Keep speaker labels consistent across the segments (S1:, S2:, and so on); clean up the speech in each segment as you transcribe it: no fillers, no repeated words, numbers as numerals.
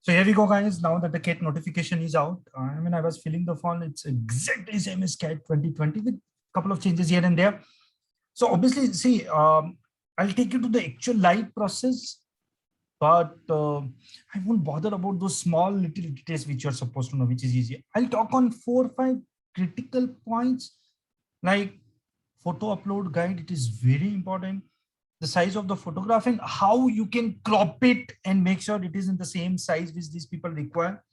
S1: So here we go, guys. Now that the CAT notification is out, I was filling the form. It's exactly same as CAT 2020 with a couple of changes here and there. So obviously, see, I'll take you to the actual live process, but I won't bother about those small little details which you're supposed to know, which is easy. I'll talk on 4 or 5 critical points like photo upload guide. It is very important. The size of the photograph and how you can crop it and make sure it is in the same size which these people require.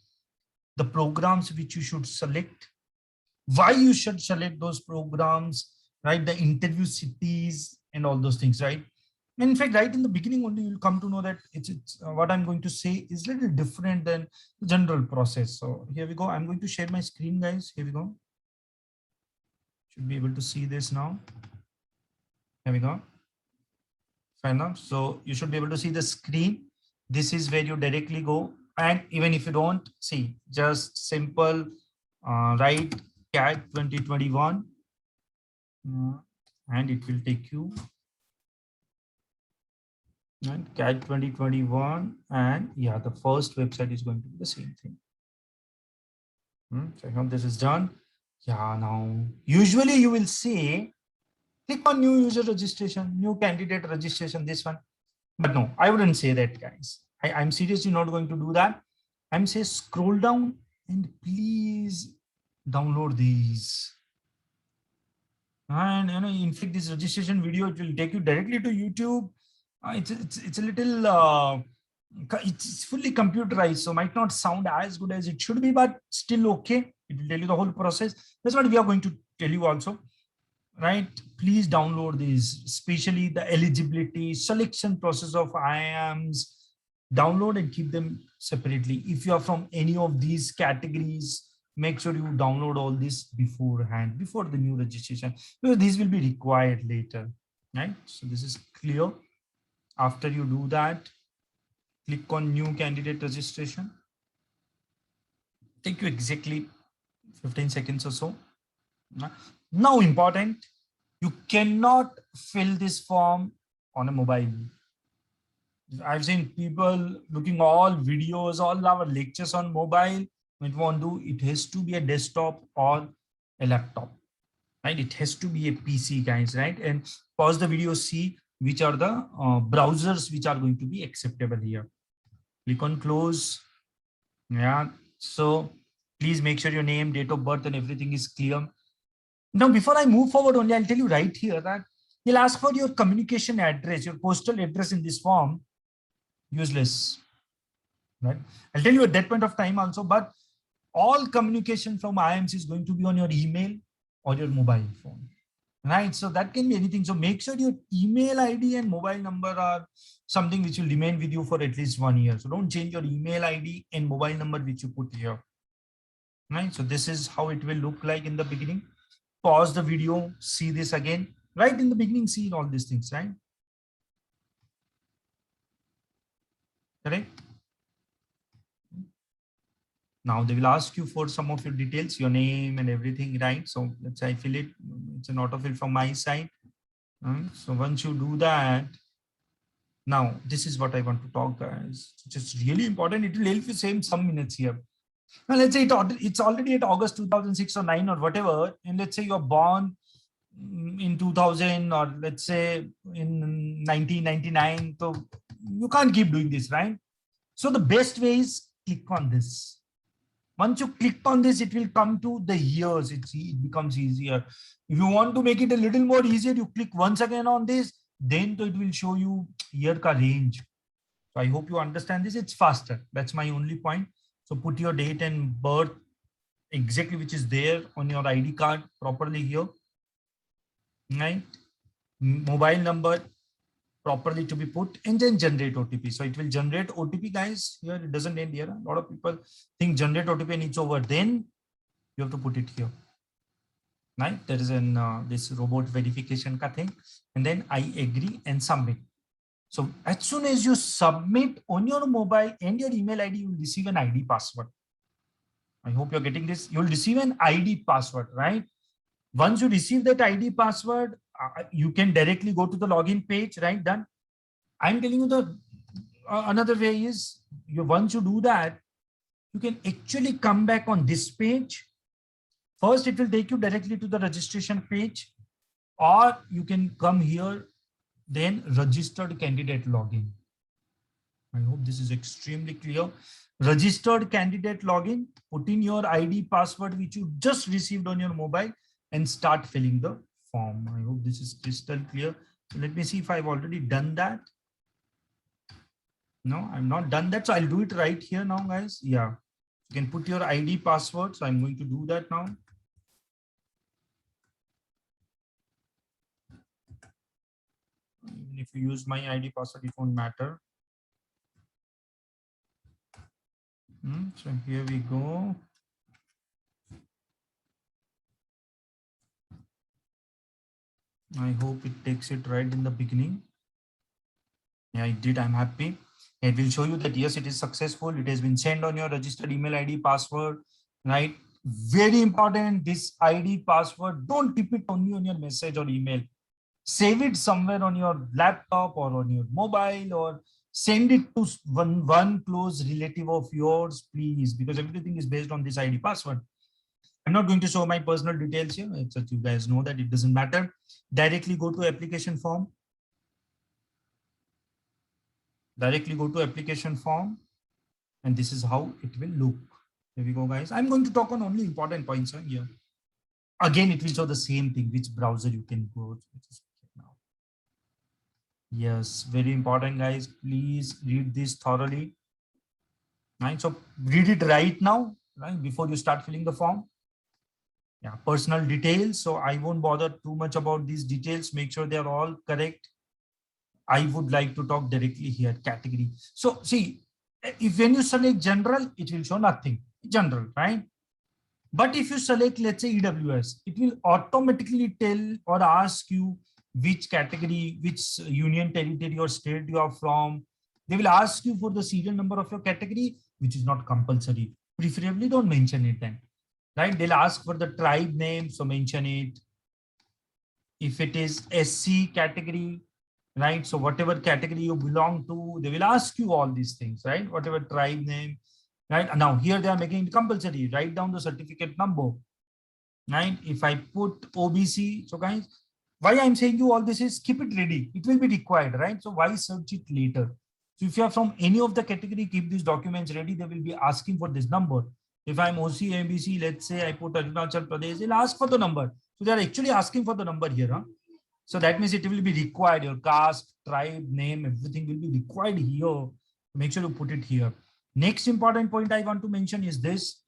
S1: The programs which you should select, why you should select those programs, right? The interview cities and all those things, right? And in fact, right in the beginning only, you'll come to know that it's what I'm going to say is a little different than the general process. So here we go. I'm going to share my screen, guys. Here we go. Should be able to see this now. Here we go. Fine enough. So you should be able to see the screen. This is where you directly go. And even if you don't see, just simple write CAT 2021 and it will take you and CAT 2021 and yeah, the first website is going to be the same thing. So I hope this is done. Yeah, now usually you will see click on new user registration, new candidate registration, this one. But no, I wouldn't say that, guys. I'm seriously not going to do that. I'm saying scroll down and please download these. And in fact, this registration video, it will take you directly to YouTube. It's a little it's fully computerized, so might not sound as good as it should be, but still okay. It will tell you the whole process. That's what we are going to tell you also. Right, please download these, especially the eligibility selection process of IAMs. Download and keep them separately. If you are from any of these categories, make sure you download all this beforehand, before the new registration, because these will be required later. Right, so this is clear. After you do that, click on new candidate registration. Take you exactly 15 seconds or so. Now important, you cannot fill this form on a mobile. I've seen people looking all videos, all our lectures on mobile. When you want to, it has to be a desktop or a laptop, right? It has to be a PC, guys, right? And pause the video, see which are the browsers which are going to be acceptable here. Click on close. Yeah, so please make sure your name, date of birth and everything is clear. Now, before I move forward only, I'll tell you right here that he'll ask for your communication address, your postal address in this form. Useless, right? I'll tell you at that point of time also, but all communication from IAMS is going to be on your email or your mobile phone, right? So that can be anything. So make sure your email ID and mobile number are something which will remain with you for at least 1 year. So don't change your email ID and mobile number which you put here, right? So this is how it will look like in the beginning. Pause the video, see this again. Right in the beginning, see all these things, right? Correct? Now they will ask you for some of your details, your name and everything, right? So let's say I fill it. It's an autofill from my side. So once you do that, now this is what I want to talk, guys. It's just really important. It will help you save some minutes here. Now let's say it's already at August 2006 or 9 or whatever, and let's say you're born in 2000 or let's say in 1999, so you can't keep doing this, right? So the best way is click on this. Once you click on this, it will come to the years. It becomes easier. If you want to make it a little more easier, you click once again on this, then it will show you year ka range. So I hope you understand this. It's faster. That's my only point. So put your date and birth exactly which is there on your ID card properly here. Right? Mobile number properly to be put and then generate OTP. So it will generate OTP, guys. Here it doesn't end here. A lot of people think generate OTP and it's over. Then you have to put it here. Right? There is an this robot verification ka thing, and then I agree and submit. So as soon as you submit on your mobile and your email ID, you will receive an ID password. I hope you're getting this. You'll receive an ID password, right? Once you receive that ID password, you can directly go to the login page, right? Done. I'm telling you the another way is, once you do that, you can actually come back on this page. First, it will take you directly to the registration page, or you can come here, then registered candidate login. I hope this is extremely clear. Registered candidate login, put in your ID password, which you just received on your mobile, and start filling the form. I hope this is crystal clear. So let me see if I've already done that. No, I'm not done that. So I'll do it right here now, guys. Yeah. You can put your ID password. So I'm going to do that now. Even if you use my ID password, it won't matter. So here we go. I hope it takes it right in the beginning. Yeah, it did. I'm happy. It will show you that yes, it is successful. It has been sent on your registered email ID password, right? Very important. This ID password, don't keep it only on your message or email. Save it somewhere on your laptop or on your mobile, or send it to one close relative of yours, please, because everything is based on this ID password. I'm not going to show my personal details here. It's that you guys know that it doesn't matter. Directly go to application form. Directly go to application form, and this is how it will look. Here we go, guys. I'm going to talk on only important points here. Again, it will show the same thing, which browser you can go to. Now. Yes, very important, guys. Please read this thoroughly. Right, so read it right now, right, before you start filling the form. Yeah, personal details. So I won't bother too much about these details. Make sure they are all correct. I would like to talk directly here, category. So see, if when you select general, it will show nothing, general, right? But if you select, let's say EWS, it will automatically tell or ask you which category, which union territory or state you are from. They will ask you for the serial number of your category, which is not compulsory. Preferably don't mention it then, right? They'll ask for the tribe name, so mention it. If it is SC category, right? So whatever category you belong to, they will ask you all these things, right? Whatever tribe name, right? Now here they are making it compulsory. Write down the certificate number, right? If I put OBC, so guys, why I'm saying you all this is keep it ready. It will be required, right? So why search it later? So if you are from any of the category, keep these documents ready. They will be asking for this number. If I'm OC, ABC, let's say I put Arunachal Pradesh, they'll ask for the number. So they are actually asking for the number here. Huh? So that means it will be required. Your caste, tribe, name, everything will be required here. Make sure you put it here. Next important point I want to mention is this.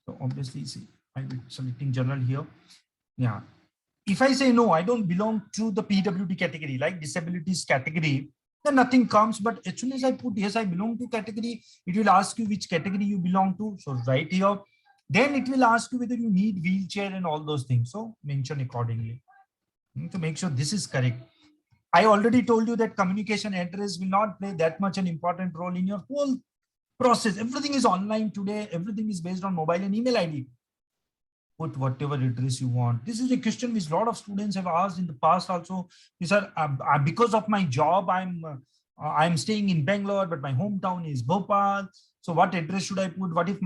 S1: So obviously, see, I'm selecting general here. Yeah. If I say no, I don't belong to the PWD category, like disabilities category, then nothing comes. But as soon as I put yes, I belong to category, it will ask you which category you belong to. So right here, then it will ask you whether you need wheelchair and all those things. So mention accordingly. To make sure this is correct. I already told you that communication address will not play that much an important role in your whole process. Everything is online today. Everything is based on mobile and email ID. Put whatever address you want. This is a question which a lot of students have asked in the past also. These are because of my job, I'm staying in Bangalore, but my hometown is Bhopal. So what address should I put? What if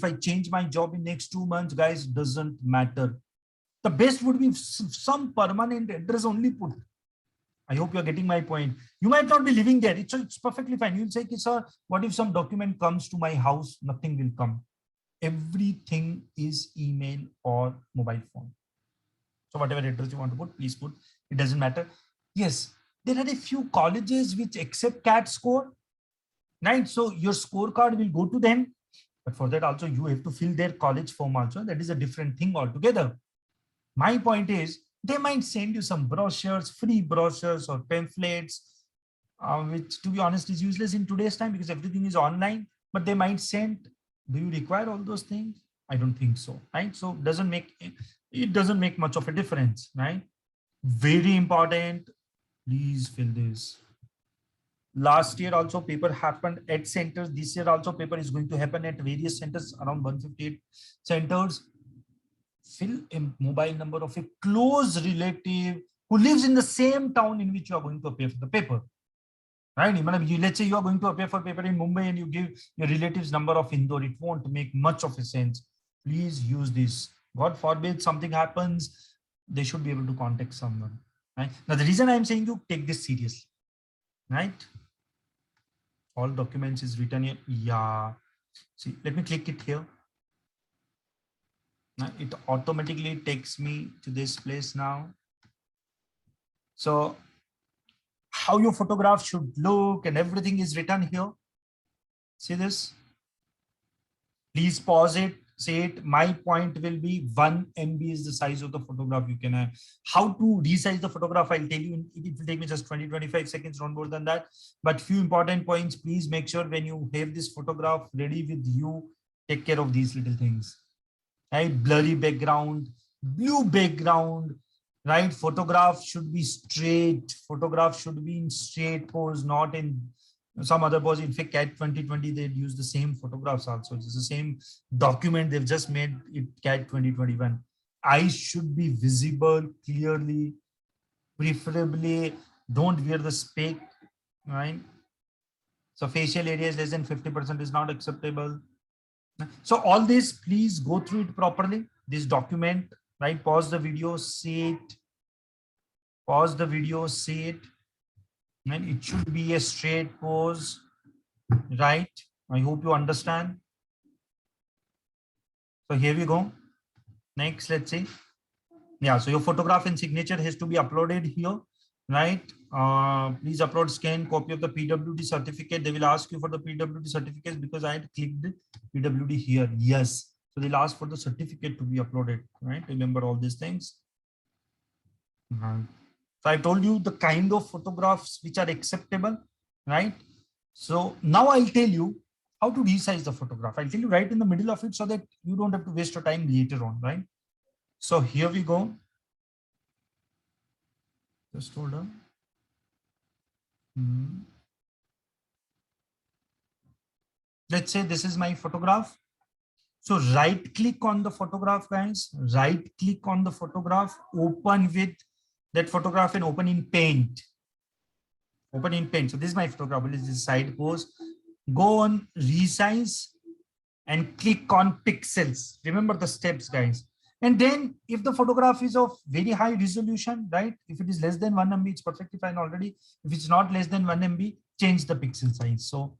S1: I change my job in next 2 months, guys? Doesn't matter. The best would be some permanent address only put. I hope you're getting my point. You might not be living there. It's perfectly fine. You'll say, sir, what if some document comes to my house? Nothing will come. Everything is email or mobile phone. So whatever address you want to put, please put. It doesn't matter. Yes, there are a few colleges which accept CAT score, right? So your scorecard will go to them. But for that also, you have to fill their college form also. That is a different thing altogether. My point is, they might send you some brochures, free brochures or pamphlets, which to be honest is useless in today's time because everything is online, but they might send. Do you require all those things? I don't think so, right? So it doesn't make much of a difference, right? Very important. Please fill this. Last year also paper happened at centers. This year also paper is going to happen at various centers, around 158 centers. Fill a mobile number of a close relative who lives in the same town in which you are going to appear for the paper. right? Let's say you are going to appear for paper in Mumbai and you give your relatives number of Indore. It won't make much of a sense. Please use this. God forbid something happens, they should be able to contact someone. Right? Now, the reason I'm saying you take this seriously, right? All documents is written here. Yeah. See, let me click it here. Now, it automatically takes me to this place now. So how your photograph should look and everything is written here. See this? Please pause it, say it. My point will be 1 MB is the size of the photograph you can have. How to resize the photograph, I'll tell you. It will take me just 20-25 seconds, not more than that. But few important points, please make sure when you have this photograph ready with you, take care of these little things. Right? Blurry background, blue background, right? Photograph should be straight. Photograph should be in straight pose, not in some other pose. In fact, CAT 2020, they'd use the same photographs also. It's the same document. They've just made it CAT 2021. Eyes should be visible clearly, preferably don't wear the spec, right? So facial areas less than 50% is not acceptable. So all this, please go through it properly. This document, right? Pause the video, see it. Pause the video, see it. And it should be a straight pose, right? I hope you understand. So here we go. Next, let's see. Yeah, so your photograph and signature has to be uploaded here, right? Please upload scanned copy of the PWD certificate. They will ask you for the PWD certificate because I had clicked PWD here. Yes. So they'll ask for the certificate to be uploaded, right? Remember all these things. So I told you the kind of photographs which are acceptable, right? So now I'll tell you how to resize the photograph. I'll tell you right in the middle of it so that you don't have to waste your time later on, right? So here we go. Just hold on. Let's say this is my photograph. So right click on the photograph, guys. Right click on the photograph, open with that photograph and open in Paint. Open in Paint. So this is my photograph. This is side pose. Go on resize and click on pixels. Remember the steps, guys. And then if the photograph is of very high resolution, right? If it is less than 1 MB, it's perfectly fine already. If it's not less than 1 MB, change the pixel size. So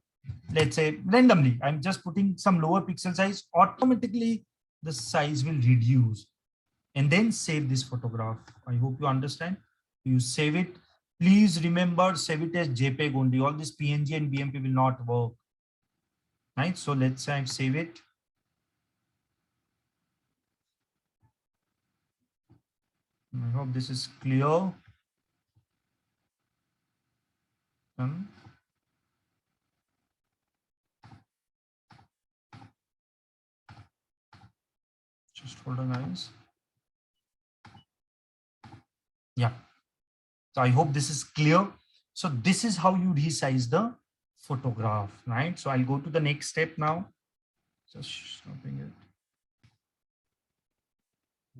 S1: let's say randomly, I'm just putting some lower pixel size, automatically the size will reduce. And then save this photograph. I hope you understand. You save it. Please remember, save it as JPEG only. All this PNG and BMP will not work. Right? So let's say I save it. I hope this is clear. Just hold on, guys. Yeah. So I hope this is clear. So this is how you resize the photograph, right? So I'll go to the next step now. Just stopping it.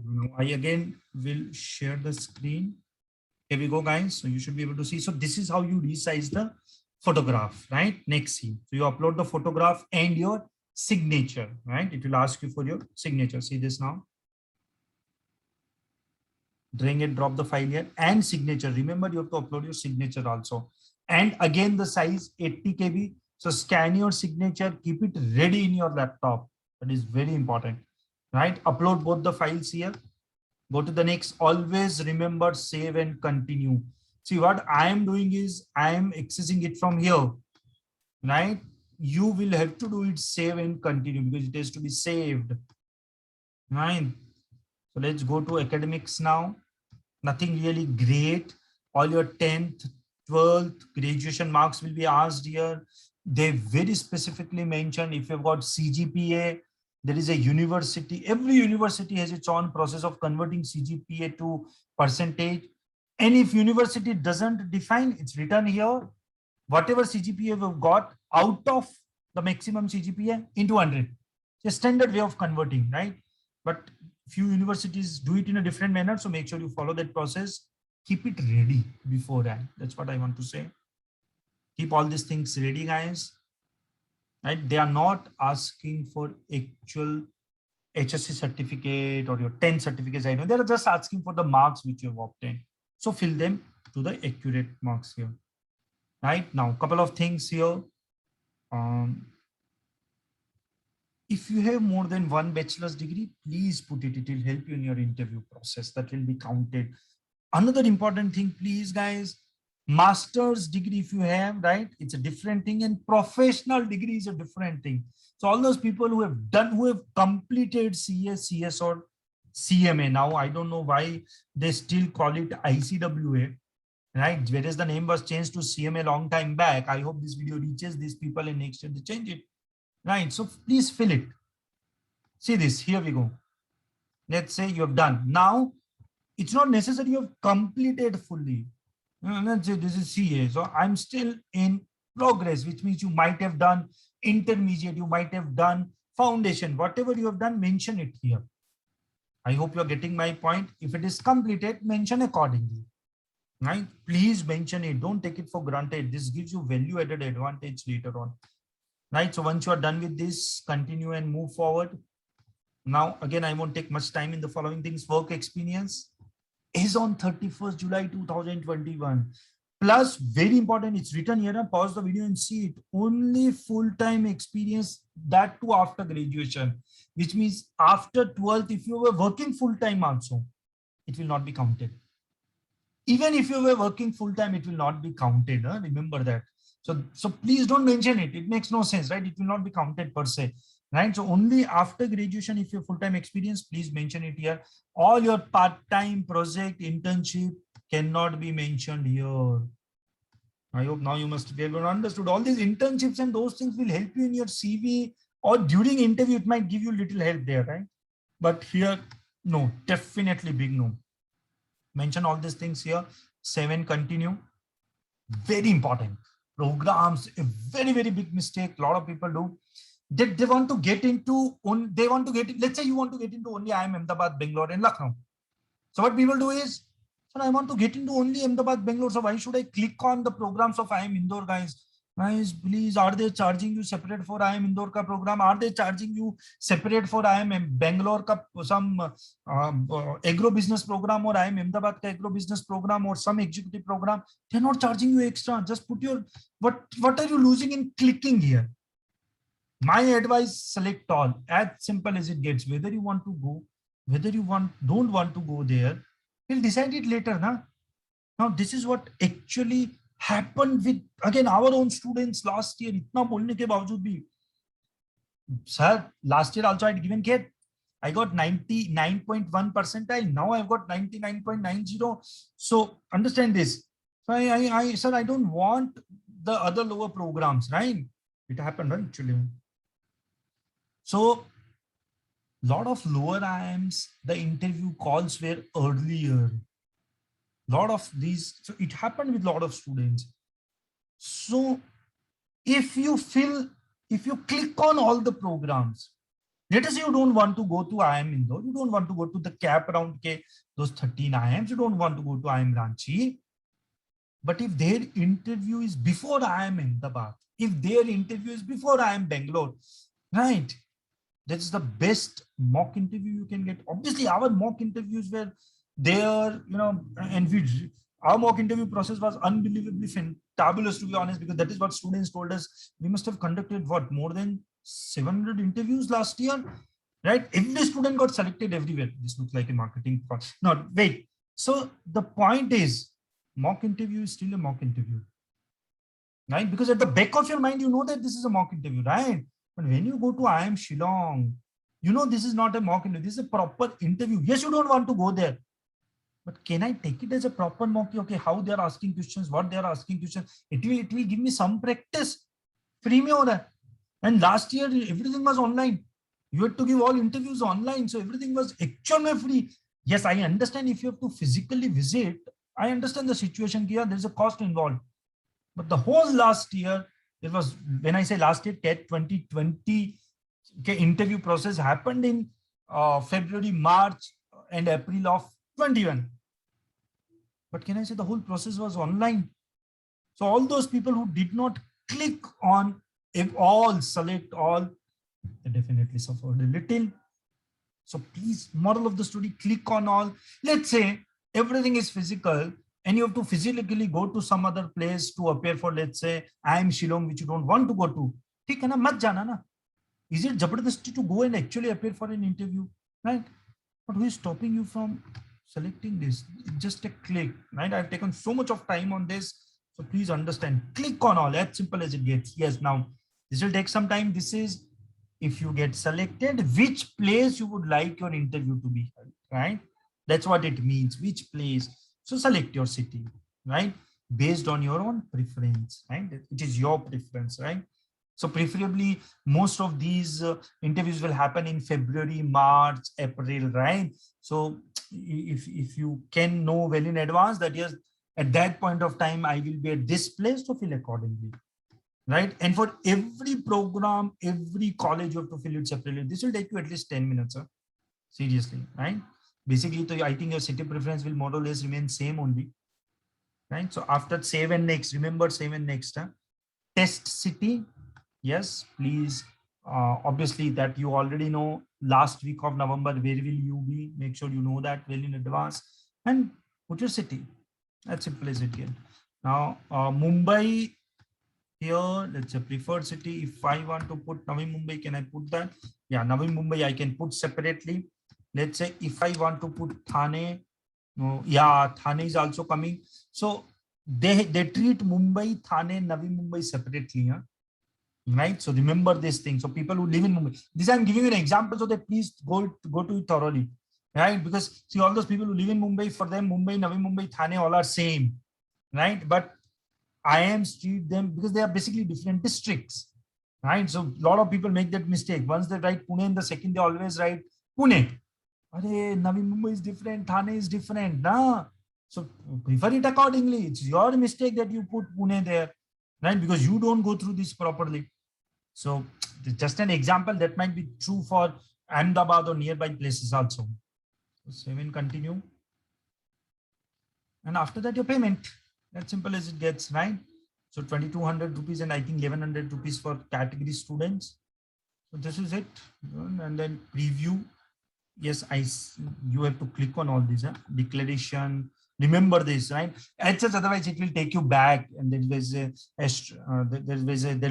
S1: Now I again will share the screen. Here we go, guys. So you should be able to see. So this is how you resize the photograph, right? Next scene. So you upload the photograph and your signature, right? It will ask you for your signature. See this now. Drag and drop the file here and signature. Remember, you have to upload your signature also. And again, the size 80 KB. So scan your signature, keep it ready in your laptop. That is very important, right? Upload both the files here. Go to the next. Always remember, save and continue. See, what I am doing is I am accessing it from here, right? You will have to do it, save and continue, because it has to be saved, right? So let's go to academics now. Nothing really great. All your 10th, 12th, graduation marks will be asked here. They very specifically mentioned if you've got CGPA, there is a university. Every university has its own process of converting CGPA to percentage. And if university doesn't define, it's written here, whatever CGPA we've got out of the maximum CGPA into 100. It's a standard way of converting, right? But few universities do it in a different manner. So make sure you follow that process. Keep it ready beforehand. That's what I want to say. Keep all these things ready, guys. Right? They are not asking for actual HSC certificate or your 10 certificates. I know they are just asking for the marks which you have obtained. So fill them to the accurate marks here. Right now, couple of things here. If you have more than one bachelor's degree, please put it. It will help you in your interview process. That will be counted. Another important thing, please, guys, master's degree, if you have, right, it's a different thing, and professional degree is a different thing. So all those people who have completed CS or CMA, now I don't know why they still call it ICWA, right? Whereas the name was changed to CMA long time back. I hope this video reaches these people and next year they change it, right? So please fill it. See this, here we go. Let's say you have done. Now, it's not necessary you have completed fully. Let's say this is CA. So I'm still in progress, which means you might have done intermediate, you might have done foundation, whatever you have done, mention it here. I hope you're getting my point. If it is completed, mention accordingly, right? Please mention it. Don't take it for granted. This gives you value added advantage later on, right? So once you are done with this, continue and move forward. Now, again, I won't take much time in the following things. Work experience is on 31st July 2021. Plus, very important, it's written here. Pause the video and see it. Only full-time experience, that too after graduation, which means after 12th, if you were working full-time also, it will not be counted. Even if you were working full-time, it will not be counted. Remember that. So please don't mention it. It makes no sense, right? It will not be counted per se. Right? So only after graduation, if you have full-time experience, please mention it here. All your part-time project, internship cannot be mentioned here. I hope now you must be able to understood. All these internships and those things will help you in your CV, or during interview, it might give you little help there, right? But here, no, definitely big no. Mention all these things here. 7, continue. Very important. Programs, a very, very big mistake. A lot of people do. They want to get into, let's say you want to get into only IIM Ahmedabad, Bangalore and Lucknow. So what people do is, sir, I want to get into only Ahmedabad, Bangalore. So why should I click on the programs of IIM Indore, guys? Guys, please, are they charging you separate for IIM Indore ka program? Are they charging you separate for IIM Bangalore ka some agro business program, or IIM Ahmedabad ka agro business program, or some executive program? They're not charging you extra. Just put your, what are you losing in clicking here? My advice, select all, as simple as it gets. Whether you want to go, whether you don't want to go there, we'll decide it later. Now, this is what actually happened with, again, our own students last year. Itna bolne ke bawjood bhi, sir, last year also I had given care. I got 99.1 percentile. Now I've got 99.90. So understand this. So I said, I don't want the other lower programs, right? It happened, right? Actually. So lot of lower IIMs, the interview calls were earlier. Lot of these, so it happened with a lot of students. So if you click on all the programs, let us say you don't want to go to IIM Indore, you don't want to go to the cap round ke those 13 IIMs, you don't want to go to IIM Ranchi. But if their interview is before IIM Ahmedabad, if their interview is before IIM Bangalore, right? That's the best mock interview you can get. Obviously, our mock interviews were there, and our mock interview process was unbelievably fantabulous, to be honest, because that is what students told us. We must have conducted what, more than 700 interviews last year, right? Every student got selected everywhere. This looks like a marketing part. No, wait. So the point is, mock interview is still a mock interview, right? Because at the back of your mind, you know that this is a mock interview, right? But when you go to IIM Shillong, you know this is not a mock interview. This is a proper interview. Yes, you don't want to go there, but can I take it as a proper mock? Okay, how they are asking questions, what they are asking questions. It will give me some practice. Free mein ho raha hai. And last year everything was online. You had to give all interviews online, so everything was actually free. Yes, I understand if you have to physically visit. I understand the situation here. There's a cost involved, but the whole last year. It was, when I say last year, TET 2020 interview process happened in February, March, and April of 21. But can I say the whole process was online? So all those people who did not click on if all, select all, they definitely suffered a little. So please, moral of the story, click on all. Let's say everything is physical and you have to physically go to some other place to appear for, let's say, I am Shillong, which you don't want to go to. ठीक है ना, मत जाना ना. Is it जबरदस्ती to go and actually appear for an interview, right? But who is stopping you from selecting this? Just a click, right? I've taken so much of time on this. So please understand, click on all, as simple as it gets. Yes, now this will take some time. This is if you get selected, which place you would like your interview to be held, right? That's what it means, which place. So select your city, right? Based on your own preference, right? It is your preference, right? So preferably most of these interviews will happen in February, March, April, right? So if you can know well in advance that yes, at that point of time, I will be at this place, to fill accordingly, right? And for every program, every college, you have to fill it separately. This will take you at least 10 minutes, sir. Seriously, right? Basically, so I think your city preference will more or less remain same only, right? So after save and next, remember save and next, huh? Test city. Yes, please. Obviously that you already know, last week of November, where will you be? Make sure you know that well in advance and put your city. As simple as it gets. Now, Mumbai here, let's say preferred city. If I want to put Navi Mumbai, can I put that? Yeah, Navi Mumbai I can put separately. Let's say if I want to put Thane, no, yeah, Thane is also coming. So they treat Mumbai, Thane, Navi Mumbai separately, huh? Right? So remember this thing. So people who live in Mumbai, this I'm giving you an example so that please go to it thoroughly, right? Because see, all those people who live in Mumbai, for them Mumbai, Navi Mumbai, Thane all are same, right? But IIMs treat them because they are basically different districts, right? So a lot of people make that mistake. Once they write Pune in the second, they always write Pune. Arey, Navi Mumbai is different, Thane is different. Nah. So prefer it accordingly. It's your mistake that you put Pune there, right? Because you don't go through this properly. So just an example that might be true for Ahmedabad or nearby places also. So save and continue. And after that, your payment. As simple as it gets, right? So 2200 rupees and I think 1100 rupees for category students. So this is it. And then preview. Yes, you have to click on all these, huh? Declaration. Remember this, right? Otherwise it will take you back and there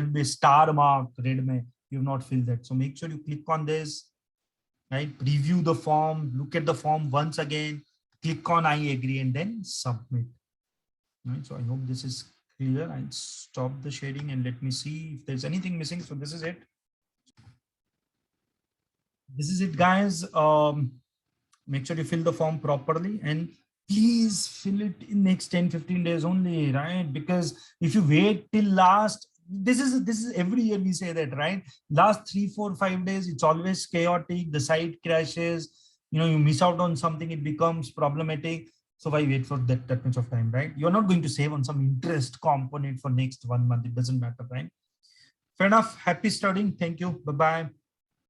S1: will be a star mark red mein. You have not filled that. So make sure you click on this, right? Preview the form, look at the form once again, click on I agree and then submit. Right? So I hope this is clear. I'll stop the shading and let me see if there's anything missing. So this is it. This is it, guys. Make sure you fill the form properly and please fill it in next 10-15 days only, right? Because if you wait till last, this is every year we say that, right? Last 3, 4, 5 days, it's always chaotic. The site crashes, you know, you miss out on something, it becomes problematic. So why wait for that much of time, right? You're not going to save on some interest component for next 1 month. It doesn't matter, right? Fair enough. Happy studying. Thank you. Bye-bye.